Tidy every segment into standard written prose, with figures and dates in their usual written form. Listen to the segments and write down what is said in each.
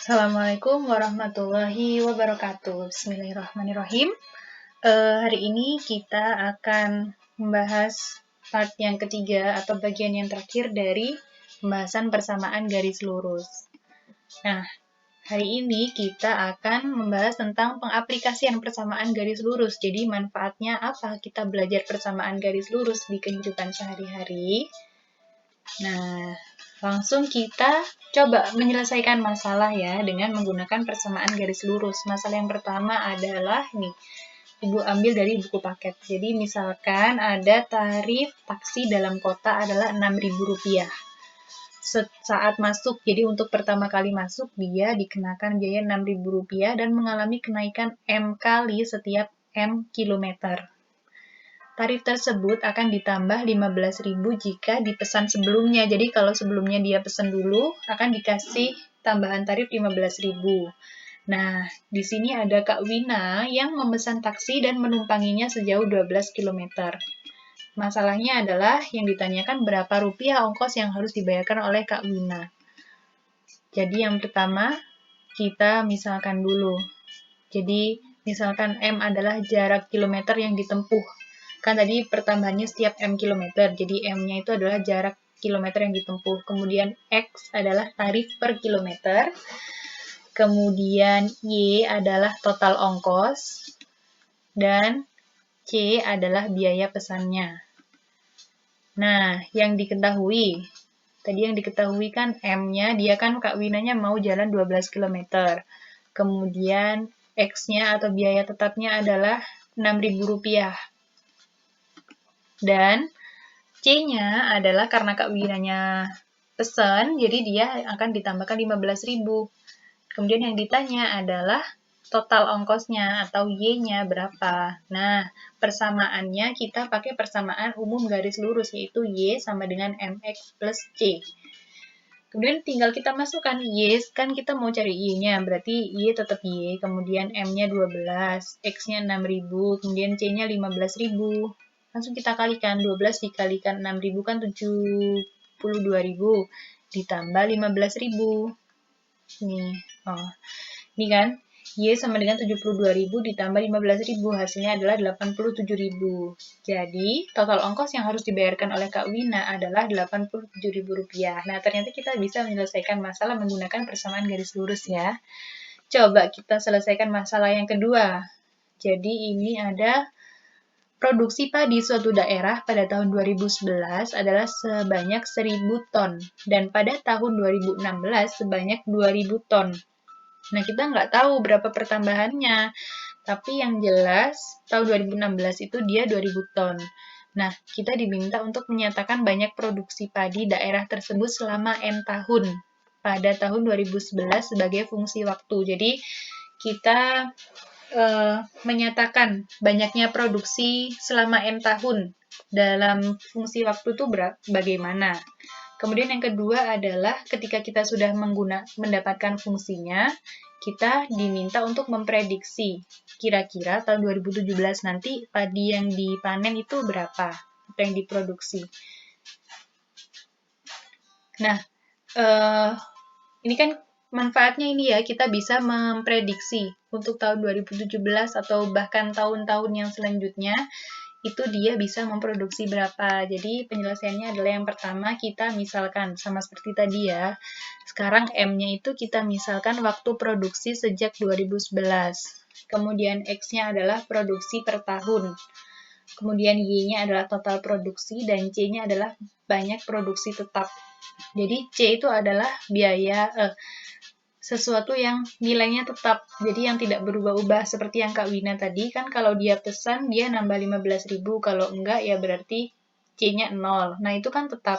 Assalamualaikum warahmatullahi wabarakatuh. Bismillahirrahmanirrahim. Hari ini kita akan membahas part yang ketiga atau bagian yang terakhir dari pembahasan persamaan garis lurus. Nah, hari ini kita akan membahas tentang pengaplikasian persamaan garis lurus. Jadi, manfaatnya apa kita belajar persamaan garis lurus di kehidupan sehari-hari? Nah, langsung kita coba menyelesaikan masalah ya dengan menggunakan persamaan garis lurus. Masalah yang pertama adalah nih, Ibu ambil dari buku paket. Jadi misalkan ada tarif taksi dalam kota adalah Rp6.000. Saat masuk, jadi untuk pertama kali masuk dia dikenakan biaya Rp6.000 dan mengalami kenaikan M kali setiap M kilometer. Tarif tersebut akan ditambah 15.000 jika dipesan sebelumnya. Jadi kalau sebelumnya dia pesan dulu, akan dikasih tambahan tarif 15.000. Nah, di sini ada Kak Wina yang memesan taksi dan menumpanginya sejauh 12 km. Masalahnya adalah yang ditanyakan berapa rupiah ongkos yang harus dibayarkan oleh Kak Wina. Jadi yang pertama, kita misalkan dulu. Jadi, misalkan M adalah jarak kilometer yang ditempuh. Kan tadi pertambahannya setiap M kilometer, jadi M-nya itu adalah jarak kilometer yang ditempuh. Kemudian X adalah tarif per kilometer. Kemudian Y adalah total ongkos. Dan C adalah biaya pesannya. Nah, yang diketahui. Tadi yang diketahui kan M-nya, dia kan Kak Winanya mau jalan 12 km. Kemudian X-nya atau biaya tetapnya adalah Rp6.000. Dan C-nya adalah karena Kak Winanya pesan, jadi dia akan ditambahkan 15.000. Kemudian yang ditanya adalah total ongkosnya atau Y-nya berapa. Nah, persamaannya kita pakai persamaan umum garis lurus, yaitu Y sama dengan MX plus C. Kemudian tinggal kita masukkan Y, kan kita mau cari Y-nya, berarti Y tetap Y, kemudian M-nya 12, X-nya 6.000, kemudian C-nya 15.000. Langsung kita kalikan, 12 dikalikan 6.000 kan 72.000, ditambah 15.000. Ini kan, Y sama dengan 72.000 ditambah 15.000, hasilnya adalah 87.000. Jadi, total ongkos yang harus dibayarkan oleh Kak Wina adalah Rp87.000. Nah, ternyata kita bisa menyelesaikan masalah menggunakan persamaan garis lurus ya. Coba kita selesaikan masalah yang kedua. Jadi, ini ada produksi padi suatu daerah pada tahun 2011 adalah sebanyak 1.000 ton, dan pada tahun 2016 sebanyak 2.000 ton. Nah, kita nggak tahu berapa pertambahannya, tapi yang jelas tahun 2016 itu dia 2.000 ton. Nah, kita diminta untuk menyatakan banyak produksi padi daerah tersebut selama N tahun pada tahun 2011 sebagai fungsi waktu. Jadi, kita menyatakan banyaknya produksi selama N tahun dalam fungsi waktu itu bagaimana. Kemudian yang kedua adalah ketika kita sudah mendapatkan fungsinya, kita diminta untuk memprediksi kira-kira tahun 2017 nanti padi yang dipanen itu berapa, apa yang diproduksi. Nah, ini kan manfaatnya ini ya, kita bisa memprediksi untuk tahun 2017 atau bahkan tahun-tahun yang selanjutnya, itu dia bisa memproduksi berapa. Jadi penyelesaiannya adalah yang pertama kita misalkan, sama seperti tadi ya, sekarang M-nya itu kita misalkan waktu produksi sejak 2011. Kemudian X-nya adalah produksi per tahun. Kemudian Y-nya adalah total produksi dan C-nya adalah banyak produksi tetap. Jadi C itu adalah biaya sesuatu yang nilainya tetap, jadi yang tidak berubah-ubah seperti yang Kak Wina tadi, kan kalau dia pesan dia nambah 15.000, kalau enggak ya berarti C-nya 0. Nah, itu kan tetap.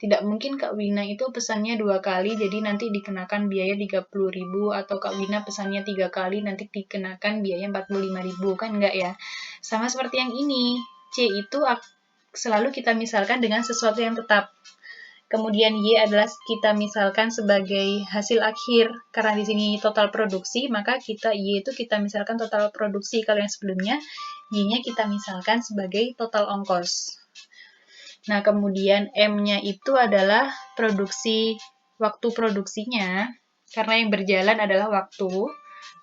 Tidak mungkin Kak Wina itu pesannya 2 kali, jadi nanti dikenakan biaya 30.000, atau Kak Wina pesannya 3 kali, nanti dikenakan biaya 45.000, kan enggak ya? Sama seperti yang ini, C itu selalu kita misalkan dengan sesuatu yang tetap. Kemudian Y adalah kita misalkan sebagai hasil akhir, karena di sini total produksi, maka Y itu kita misalkan total produksi. Kalau yang sebelumnya, Y-nya kita misalkan sebagai total ongkos. Nah, kemudian M-nya itu adalah produksi, waktu produksinya. Karena yang berjalan adalah waktu.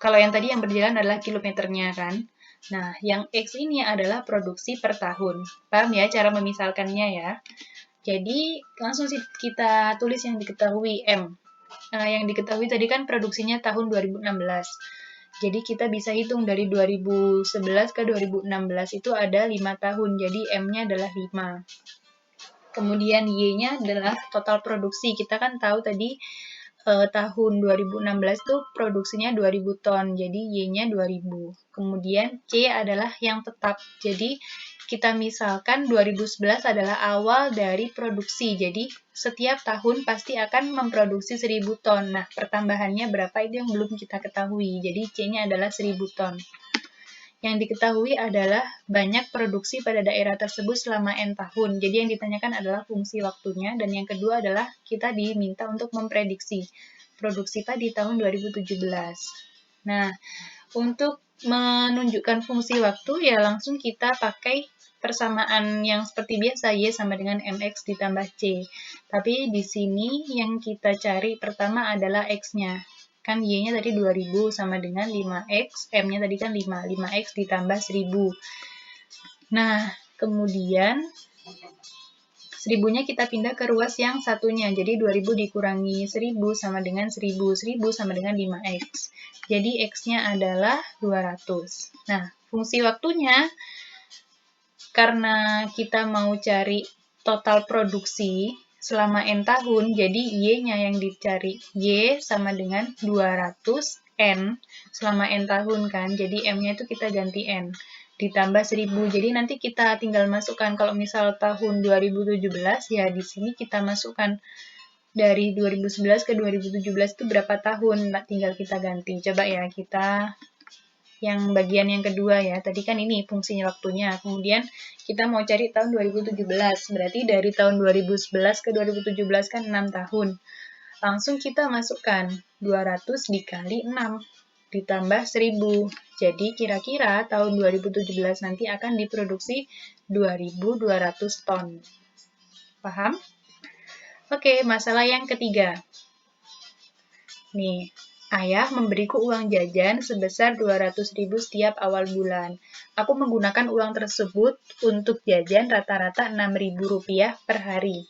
Kalau yang tadi yang berjalan adalah kilometernya kan. Nah, yang X ini adalah produksi per tahun. Paham ya cara memisalkannya ya? Jadi, langsung kita tulis yang diketahui M. Yang diketahui tadi kan produksinya tahun 2016. Jadi, kita bisa hitung dari 2011 ke 2016 itu ada 5 tahun. Jadi, M-nya adalah 5. Kemudian Y-nya adalah total produksi. Kita kan tahu tadi tahun 2016 itu produksinya 2000 ton, jadi Y-nya 2000. Kemudian C adalah yang tetap. Jadi kita misalkan 2011 adalah awal dari produksi. Jadi setiap tahun pasti akan memproduksi 1000 ton. Nah, pertambahannya berapa itu yang belum kita ketahui. Jadi C-nya adalah 1000 ton. Yang diketahui adalah banyak produksi pada daerah tersebut selama N tahun. Jadi yang ditanyakan adalah fungsi waktunya, dan yang kedua adalah kita diminta untuk memprediksi produksi padi tahun 2017. Nah, untuk menunjukkan fungsi waktu, ya langsung kita pakai persamaan yang seperti biasa, Y sama dengan MX ditambah C. Tapi di sini yang kita cari pertama adalah X-nya. Kan Y-nya tadi 2000 sama dengan 5X, M-nya tadi kan 5, 5X ditambah 1000. Nah, kemudian 1000-nya kita pindah ke ruas yang satunya, jadi 2000 dikurangi 1000 sama dengan 1000, 1000 sama dengan 5X. Jadi X-nya adalah 200. Nah, fungsi waktunya, karena kita mau cari total produksi selama N tahun, jadi Y-nya yang dicari. Y sama dengan 200 N selama N tahun kan, jadi M-nya itu kita ganti N. Ditambah 1000, jadi nanti kita tinggal masukkan, kalau misal tahun 2017, ya di sini kita masukkan dari 2011 ke 2017 itu berapa tahun, tinggal kita ganti. Coba ya, kita yang bagian yang kedua ya, tadi kan ini fungsinya waktunya, kemudian kita mau cari tahun 2017, berarti dari tahun 2011 ke 2017 kan 6 tahun. Langsung kita masukkan 200 dikali 6, ditambah 1000. Jadi kira-kira tahun 2017 nanti akan diproduksi 2200 ton. Paham? Oke, masalah yang ketiga. Nih, ayah memberiku uang jajan sebesar 200.000 setiap awal bulan. Aku menggunakan uang tersebut untuk jajan rata-rata Rp6.000 per hari.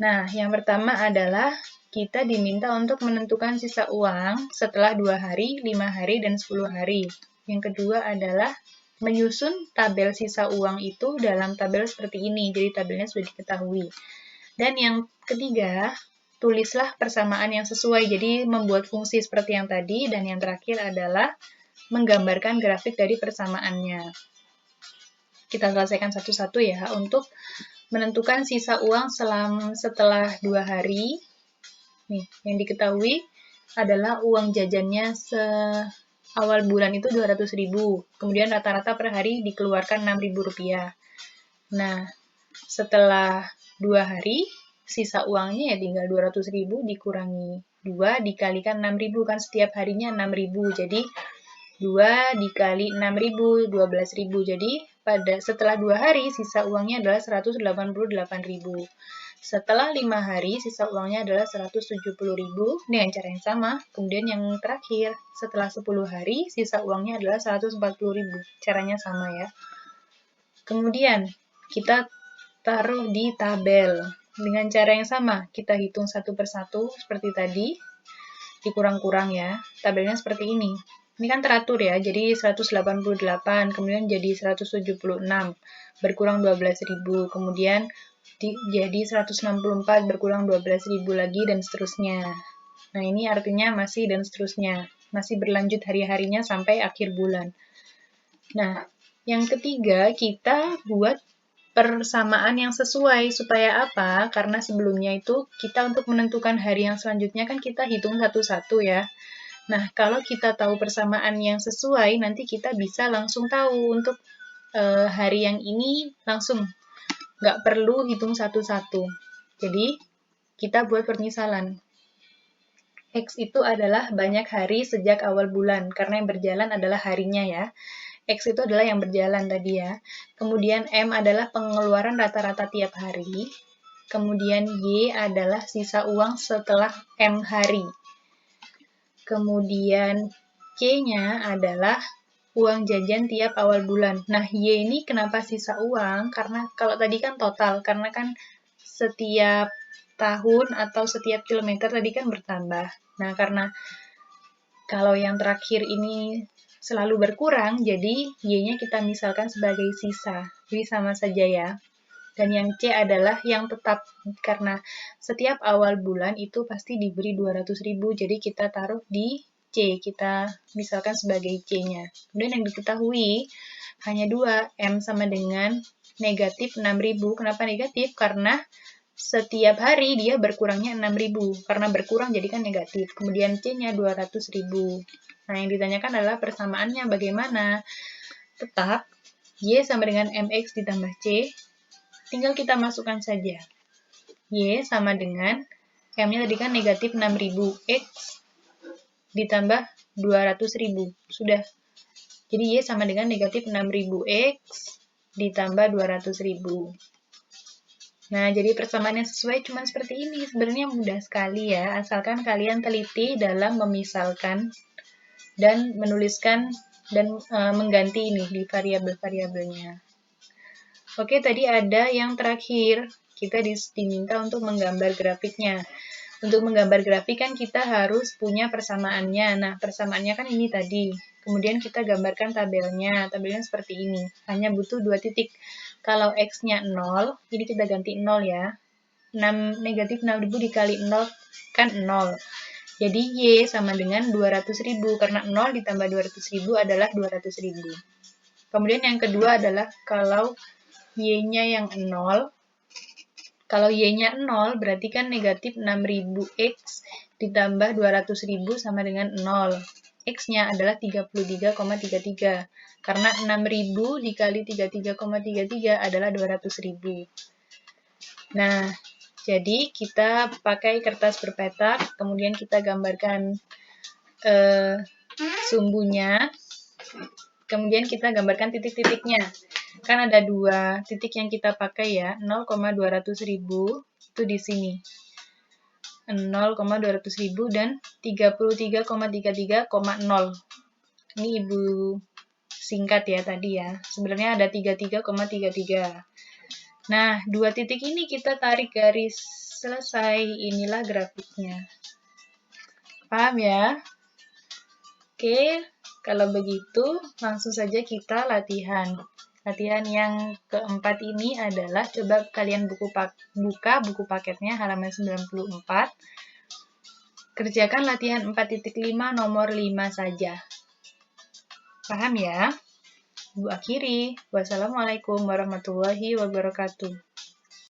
Nah, yang pertama adalah kita diminta untuk menentukan sisa uang setelah 2 hari, 5 hari, dan 10 hari. Yang kedua adalah menyusun tabel sisa uang itu dalam tabel seperti ini, jadi tabelnya sudah diketahui. Dan yang ketiga, tulislah persamaan yang sesuai, jadi membuat fungsi seperti yang tadi, dan yang terakhir adalah menggambarkan grafik dari persamaannya. Kita selesaikan satu-satu ya, untuk menentukan sisa uang setelah 2 hari. Nih, yang diketahui adalah uang jajannya awal bulan itu 200.000, kemudian rata-rata per hari dikeluarkan Rp6.000. Nah, setelah 2 hari, sisa uangnya ya tinggal 200.000 dikurangi 2 dikalikan 6.000, kan setiap harinya 6.000, jadi 2 dikali 6.000, 12.000, jadi setelah 2 hari sisa uangnya adalah 188.000. Setelah 5 hari sisa uangnya adalah 170.000 dengan cara yang sama. Kemudian yang terakhir, setelah 10 hari sisa uangnya adalah 140.000. Caranya sama ya. Kemudian kita taruh di tabel. Dengan cara yang sama, kita hitung satu persatu seperti tadi, dikurang-kurang ya. Tabelnya seperti ini. Ini kan teratur ya, jadi 188, kemudian jadi 176, berkurang 12.000, kemudian jadi 164, berkurang 12.000 lagi, dan seterusnya. Nah, ini artinya masih dan seterusnya. Masih berlanjut hari-harinya sampai akhir bulan. Nah, yang ketiga, kita buat persamaan yang sesuai. Supaya apa? Karena sebelumnya itu kita untuk menentukan hari yang selanjutnya kan kita hitung satu-satu ya. Nah, kalau kita tahu persamaan yang sesuai, nanti kita bisa langsung tahu untuk hari yang ini langsung. Nggak perlu hitung satu-satu. Jadi, kita buat permisalan. X itu adalah banyak hari sejak awal bulan, karena yang berjalan adalah harinya ya. X itu adalah yang berjalan tadi ya. Kemudian M adalah pengeluaran rata-rata tiap hari. Kemudian Y adalah sisa uang setelah M hari. Kemudian C-nya adalah uang jajan tiap awal bulan. Nah, Y ini kenapa sisa uang? Karena kalau tadi kan total, karena kan setiap tahun atau setiap kilometer tadi kan bertambah. Nah, karena kalau yang terakhir ini selalu berkurang, jadi Y-nya kita misalkan sebagai sisa. Jadi sama saja ya. Dan yang C adalah yang tetap, karena setiap awal bulan itu pasti diberi 200.000, jadi kita taruh di C, kita misalkan sebagai C-nya. Kemudian yang diketahui hanya dua, M sama dengan negatif 6.000. Kenapa negatif? Karena setiap hari dia berkurangnya 6.000. Karena berkurang jadi kan negatif. Kemudian C-nya 200.000. Nah, yang ditanyakan adalah persamaannya bagaimana? Tetap, Y sama dengan MX ditambah C. Tinggal kita masukkan saja. Y sama dengan, M-nya tadi kan negatif 6.000. X ditambah 200.000. Sudah. Jadi Y sama dengan negatif 6.000 X ditambah 200.000. Nah, jadi persamaan yang sesuai cuma seperti ini. Sebenarnya mudah sekali ya, asalkan kalian teliti dalam memisalkan dan menuliskan dan mengganti ini di variabel-variabelnya. Oke, tadi ada yang terakhir. Kita diminta untuk menggambar grafiknya. Untuk menggambar grafik kan kita harus punya persamaannya. Nah, persamaannya kan ini tadi. Kemudian kita gambarkan tabelnya. Tabelnya seperti ini. Hanya butuh 2 titik. Kalau X-nya 0, ini kita ganti 0 ya. Negatif 6.000 dikali 0 kan 0. Jadi Y sama dengan 200.000. Karena 0 ditambah 200.000 adalah 200.000. Kemudian yang kedua adalah kalau Y-nya yang 0, kalau Y-nya 0 berarti kan negatif 6.000X ditambah 200.000 sama dengan 0. X-nya adalah 33,33. Karena 6.000 dikali 33,33 adalah 200.000. Nah, jadi kita pakai kertas berpetak, kemudian kita gambarkan sumbunya. Kemudian kita gambarkan titik-titiknya. Kan ada 2 titik yang kita pakai ya, 0,200.000 itu di sini. 0,200.000 dan 33,33,0. Ini Ibu singkat ya tadi ya. Sebenarnya ada 33,33. Nah, 2 titik ini kita tarik garis. Selesai. Inilah grafiknya. Paham ya? Oke. Kalau begitu, langsung saja kita latihan. Latihan yang keempat ini adalah, coba kalian buka buku paketnya halaman 94. Kerjakan latihan 4.5 nomor 5 saja. Paham ya? Ibu akhiri. Wassalamualaikum warahmatullahi wabarakatuh.